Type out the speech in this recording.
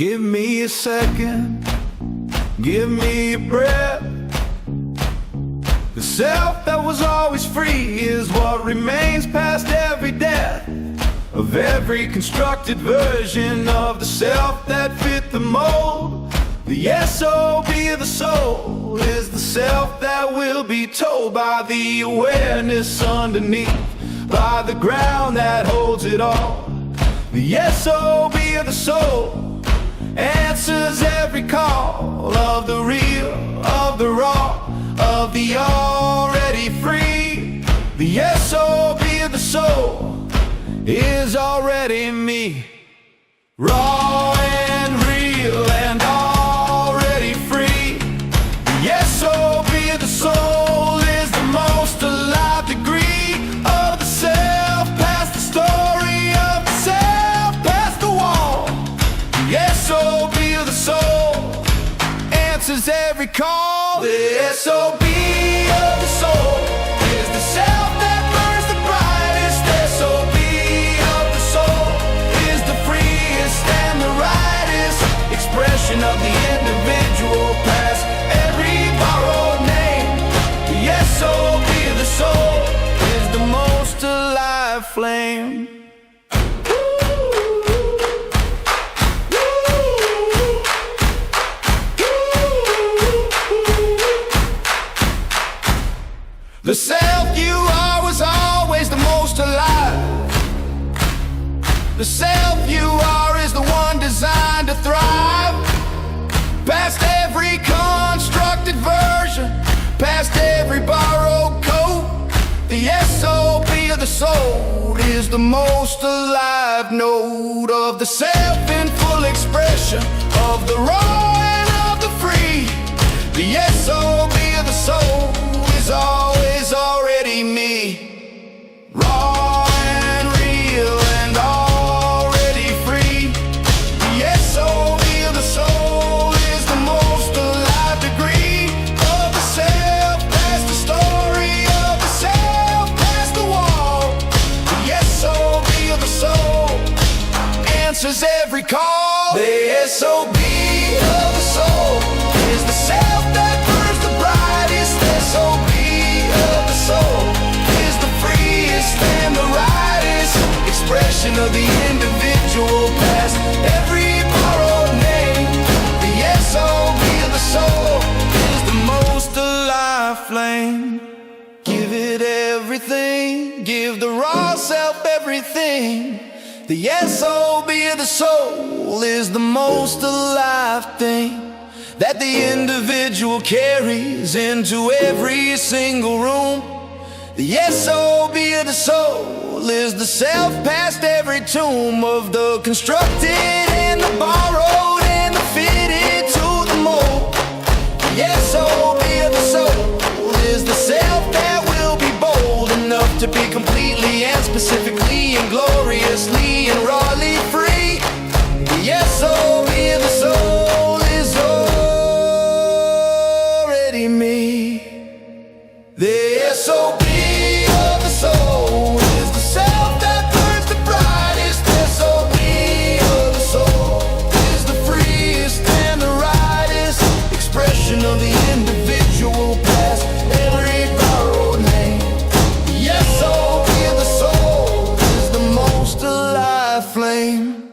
Give me a second, give me a breath. The self that was always free is what remains past every death of every constructed version of the self that fit the mold. The S.O.B of the soul is the self that will be told by the awareness underneath, by the ground that holds it all. The S.O.B of the soul answers every call of the real, of the raw, of the already free. The S.O.B of the soul is already me, raw and real and already free. The S.O.B of the soul is the most alive degree of the self, past the story of the self, past the wall. The S.O.B of the soul answers every call. The S.O.B of the soul is the self that burns the brightest. S.O.B of the soul is the freest and the rightest expression of the individual past every borrowed name. The S.O.B of the soul is the most alive flame. The self you are was always the most alive. The self you are is the one designed to thrive. Past every constructed version, past every borrowed code. The S.O.B of the soul is the most alive node of the self in full expression, of the raw and of the free. The S.O.B of the soul is always already me, raw and real and already free. The S.O.B of the soul is the most alive degree of the self, past the story of the self, past the wall. The S.O.B of the soul answers every call. The S.O.B of the soul is the self that burns the brightest. S.O.B of the soul is the freest and the rightest expression of the individual past every borrowed name. The S.O.B of the soul is the most alive flame. Give it everything, give the raw self everything. The S.O.B of the soul is the most alive thing that the individual carries into every single room. The S.O.B of the soul is the self past every tomb of the constructed and the borrowed and the fitted to the mold. The S.O.B of the soul is the self that will be bold enough to be completely and specifically and gloriously and rawly free. The S.O.B of the soul is already me. The S.O.B of the soul is the self that burns the brightest. S.O.B of the soul is the freest and the rightest expression of the individual past every borrowed name. The S.O.B of the soul is the most alive flame.